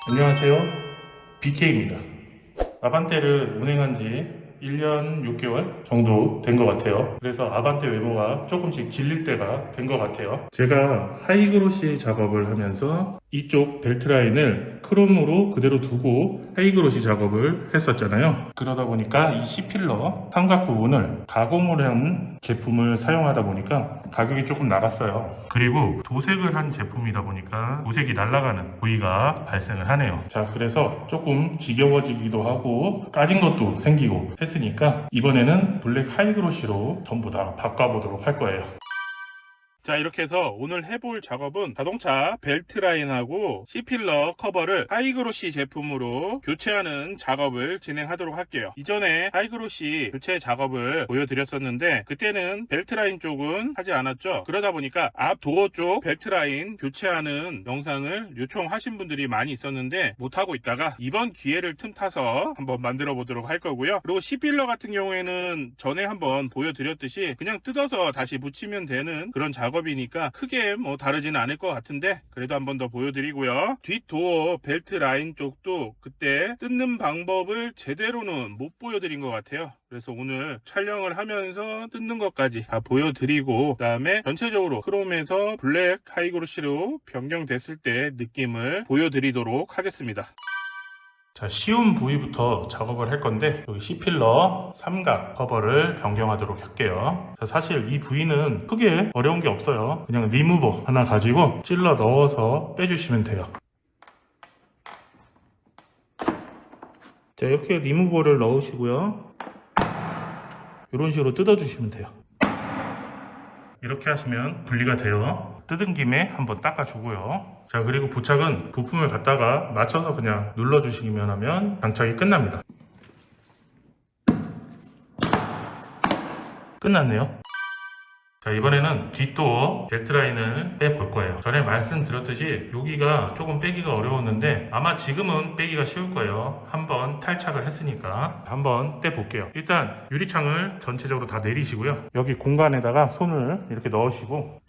안녕하세요, BK입니다. 아반떼를 운행한 지 1년 6개월 정도 된 것 같아요. 그래서 아반떼 외모가 조금씩 질릴 때가 된 것 같아요. 제가 하이그로시 작업을 하면서 이쪽 벨트 라인을 크롬으로 그대로 두고 하이그로시 작업을 했었잖아요. 그러다 보니까 이 C필러 삼각 부분을 가공을 한 제품을 사용하다 보니까 가격이 조금 나갔어요. 그리고 도색을 한 제품이다 보니까 도색이 날아가는 부위가 발생을 하네요. 자, 그래서 조금 지겨워지기도 하고 까진 것도 생기고 했으니까 이번에는 블랙 하이그로시로 전부 다 바꿔보도록 할 거예요. 자, 이렇게 해서 오늘 해볼 작업은 자동차 벨트 라인하고 C필러 커버를 하이그로시 제품으로 교체하는 작업을 진행하도록 할게요. 이전에 하이그로시 교체 작업을 보여드렸었는데 그때는 벨트 라인 쪽은 하지 않았죠. 그러다 보니까 앞 도어 쪽 벨트 라인 교체하는 영상을 요청하신 분들이 많이 있었는데 못하고 있다가 이번 기회를 틈타서 한번 만들어 보도록 할 거고요. 그리고 C필러 같은 경우에는 전에 한번 보여드렸듯이 그냥 뜯어서 다시 붙이면 되는 그런 작업이니까 크게 뭐 다르지는 않을 것 같은데 그래도 한 번 더 보여드리고요. 뒷도어 벨트 라인 쪽도 그때 뜯는 방법을 제대로는 못 보여드린 것 같아요. 그래서 오늘 촬영을 하면서 뜯는 것까지 다 보여드리고 그 다음에 전체적으로 크롬에서 블랙 하이그로시로 변경됐을 때 느낌을 보여드리도록 하겠습니다. 자, 쉬운 부위부터 작업을 할 건데 여기 C필러 삼각 커버를 변경하도록 할게요. 자, 사실 이 부위는 크게 어려운 게 없어요. 그냥 리무버 하나 가지고 찔러 넣어서 빼주시면 돼요. 자, 이렇게 리무버를 넣으시고요. 이런 식으로 뜯어주시면 돼요. 이렇게 하시면 분리가 돼요. 뜯은 김에 한번 닦아주고요. 자, 그리고 부착은 부품을 갖다가 맞춰서 그냥 눌러주시기만 하면 장착이 끝납니다. 끝났네요. 자, 이번에는 뒷도어 벨트 라인을 빼볼 거예요. 전에 말씀드렸듯이 여기가 조금 빼기가 어려웠는데 아마 지금은 빼기가 쉬울 거예요. 한번 탈착을 했으니까 한번 떼볼게요. 일단 유리창을 전체적으로 다 내리시고요. 여기 공간에다가 손을 이렇게 넣으시고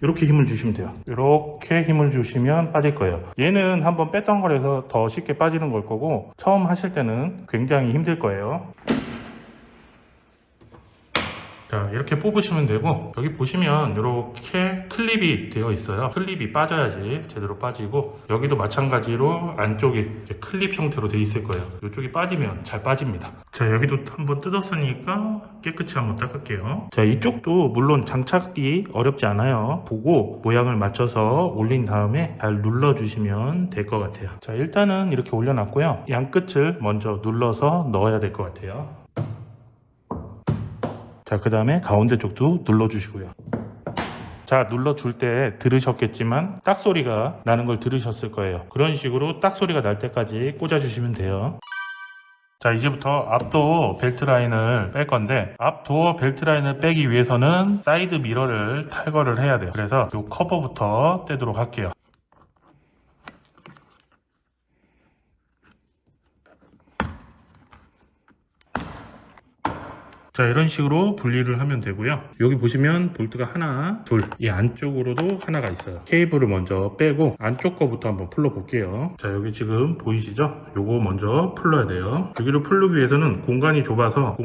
이렇게 힘을 주시면 돼요. 이렇게 힘을 주시면 빠질 거예요. 얘는 한번 뺐던 거라서 더 쉽게 빠지는 걸 거고 처음 하실 때는 굉장히 힘들 거예요. 자, 이렇게 뽑으시면 되고 여기 보시면 이렇게 클립이 되어 있어요. 클립이 빠져야지 제대로 빠지고 여기도 마찬가지로 안쪽이 이렇게 클립 형태로 되어 있을 거예요. 이쪽이 빠지면 잘 빠집니다. 자, 여기도 한번 뜯었으니까 깨끗이 한번 닦을게요. 자, 이쪽도 물론 장착이 어렵지 않아요. 보고 모양을 맞춰서 올린 다음에 잘 눌러주시면 될 것 같아요. 자, 일단은 이렇게 올려놨고요. 양끝을 먼저 눌러서 넣어야 될 것 같아요. 자, 그 다음에 가운데 쪽도 눌러주시고요. 자, 눌러줄 때 들으셨겠지만 딱 소리가 나는 걸 들으셨을 거예요. 그런 식으로 딱 소리가 날 때까지 꽂아주시면 돼요. 자, 이제부터 앞도어 벨트 라인을 뺄 건데 앞도어 벨트 라인을 빼기 위해서는 사이드 미러를 탈거를 해야 돼요. 그래서 이 커버부터 떼도록 할게요. 자, 이런 식으로 분리를 하면 되고요. 여기 보시면 볼트가 하나, 둘, 이 안쪽으로도 하나가 있어요. 케이블을 먼저 빼고 안쪽 거부터 한번 풀러 볼게요. 자, 여기 지금 보이시죠? 요거 먼저 풀러야 돼요. 여기를 풀기 위해서는 공간이 좁아서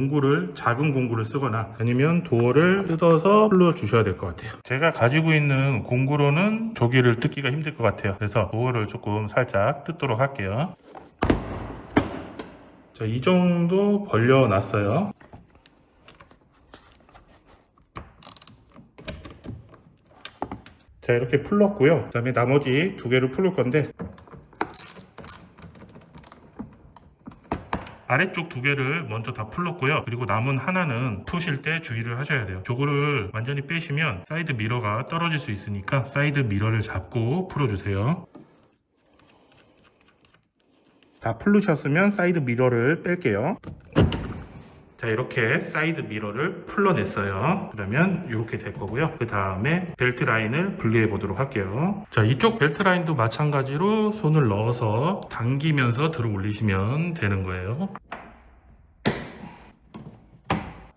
작은 공구를 쓰거나 아니면 도어를 뜯어서 풀러 주셔야 될 것 같아요. 제가 가지고 있는 공구로는 저기를 뜯기가 힘들 것 같아요. 그래서 도어를 조금 살짝 뜯도록 할게요. 자, 이 정도 벌려놨어요. 자, 이렇게 풀렀고요. 그 다음에 나머지 두 개를 풀을 건데 아래쪽 두 개를 먼저 다 풀렀고요. 그리고 남은 하나는 푸실 때 주의를 하셔야 돼요. 저거를 완전히 빼시면 사이드 미러가 떨어질 수 있으니까 사이드 미러를 잡고 풀어주세요. 다 풀르셨으면 사이드 미러를 뺄게요. 자, 이렇게 사이드 미러를 풀러냈어요. 그러면 이렇게 될 거고요. 그 다음에 벨트 라인을 분리해 보도록 할게요. 자, 이쪽 벨트 라인도 마찬가지로 손을 넣어서 당기면서 들어 올리시면 되는 거예요.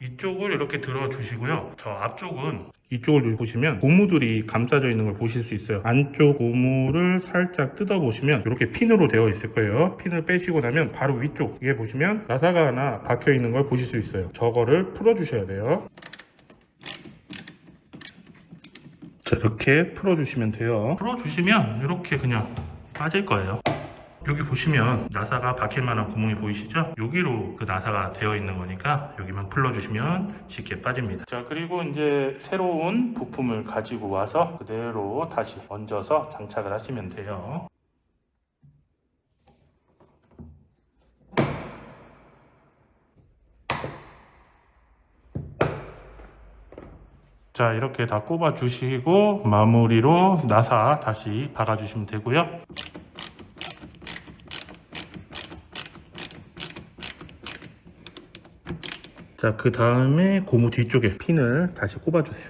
이쪽을 이렇게 들어주시고요. 저 앞쪽은 이쪽을 보시면 고무들이 감싸져 있는 걸 보실 수 있어요. 안쪽 고무를 살짝 뜯어 보시면 이렇게 핀으로 되어 있을 거예요. 핀을 빼시고 나면 바로 위쪽에 보시면 나사가 하나 박혀 있는 걸 보실 수 있어요. 저거를 풀어 주셔야 돼요. 자, 이렇게 풀어 주시면 돼요. 풀어 주시면 이렇게 그냥 빠질 거예요. 여기 보시면 나사가 박힐 만한 구멍이 보이시죠? 여기로 그 나사가 되어 있는 거니까 여기만 풀러주시면 쉽게 빠집니다. 자, 그리고 이제 새로운 부품을 가지고 와서 그대로 다시 얹어서 장착을 하시면 돼요. 자, 이렇게 다 꼽아 주시고 마무리로 나사 다시 박아 주시면 되고요. 자, 그 다음에 고무 뒤쪽에 핀을 다시 꼽아주세요.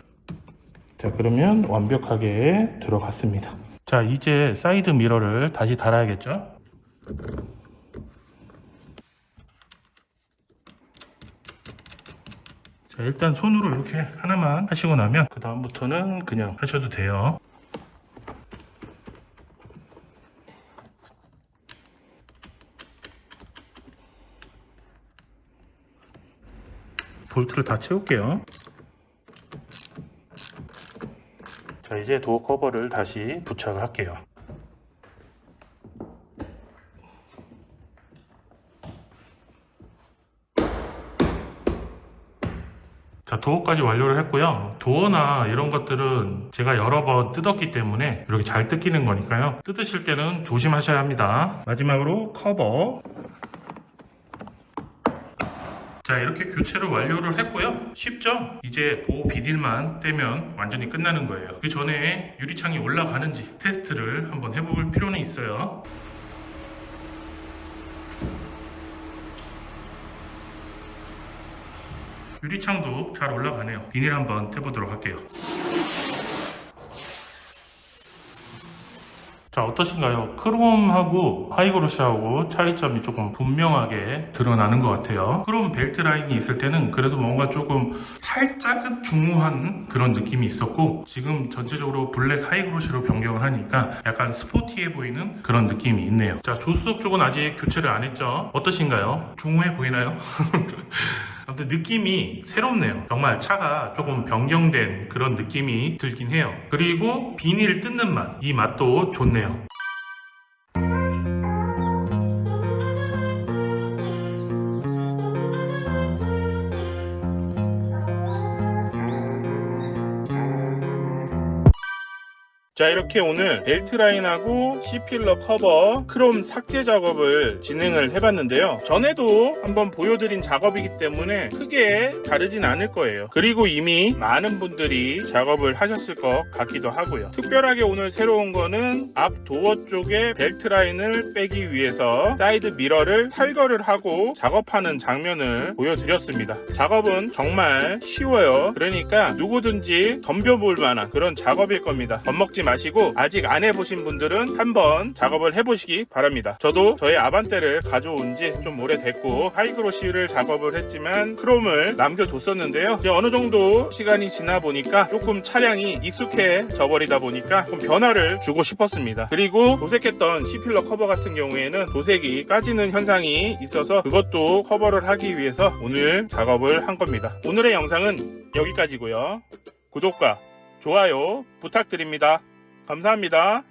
자, 그러면 완벽하게 들어갔습니다. 자, 이제 사이드 미러를 다시 달아야겠죠? 자, 일단 손으로 이렇게 하나만 하시고 나면 그 다음부터는 그냥 하셔도 돼요. 볼트를 다 채울게요. 자, 이제 도어 커버를 다시 부착을 할게요. 자, 도어까지 완료를 했고요. 도어나 이런 것들은 제가 여러 번 뜯었기 때문에 이렇게 잘 뜯기는 거니까요. 뜯으실 때는 조심하셔야 합니다. 마지막으로 커버. 자, 이렇게 교체를 완료를 했고요. 쉽죠? 이제 보호 비닐만 떼면 완전히 끝나는 거예요. 그 전에 유리창이 올라가는지 테스트를 한번 해볼 필요는 있어요. 유리창도 잘 올라가네요. 비닐 한번 떼보도록 할게요. 자, 어떠신가요? 크롬하고 하이그로시하고 차이점이 조금 분명하게 드러나는 것 같아요. 크롬 벨트 라인이 있을 때는 그래도 뭔가 조금 살짝은 중후한 그런 느낌이 있었고, 지금 전체적으로 블랙 하이그로시로 변경을 하니까 약간 스포티해 보이는 그런 느낌이 있네요. 자, 조수석 쪽은 아직 교체를 안 했죠? 어떠신가요? 중후해 보이나요? 아무튼 느낌이 새롭네요. 정말 차가 조금 변경된 그런 느낌이 들긴 해요. 그리고 비닐 뜯는 맛, 이 맛도 좋네요. 자, 이렇게 오늘 벨트 라인하고 C필러 커버 크롬 삭제 작업을 진행을 해봤는데요. 전에도 한번 보여드린 작업이기 때문에 크게 다르진 않을 거예요. 그리고 이미 많은 분들이 작업을 하셨을 것 같기도 하고요. 특별하게 오늘 새로운 거는 앞 도어 쪽에 벨트 라인을 빼기 위해서 사이드 미러를 탈거를 하고 작업하는 장면을 보여드렸습니다. 작업은 정말 쉬워요. 그러니까 누구든지 덤벼볼 만한 그런 작업일 겁니다. 겁먹지 마시고 아직 안 해보신 분들은 한번 작업을 해보시기 바랍니다. 저도 저의 아반떼를 가져온 지 좀 오래됐고 하이그로시를 작업을 했지만 크롬을 남겨뒀었는데요. 이제 어느 정도 시간이 지나 보니까 조금 차량이 익숙해져 버리다 보니까 좀 변화를 주고 싶었습니다. 그리고 도색했던 C필러 커버 같은 경우에는 도색이 까지는 현상이 있어서 그것도 커버를 하기 위해서 오늘 작업을 한 겁니다. 오늘의 영상은 여기까지고요. 구독과 좋아요 부탁드립니다. 감사합니다.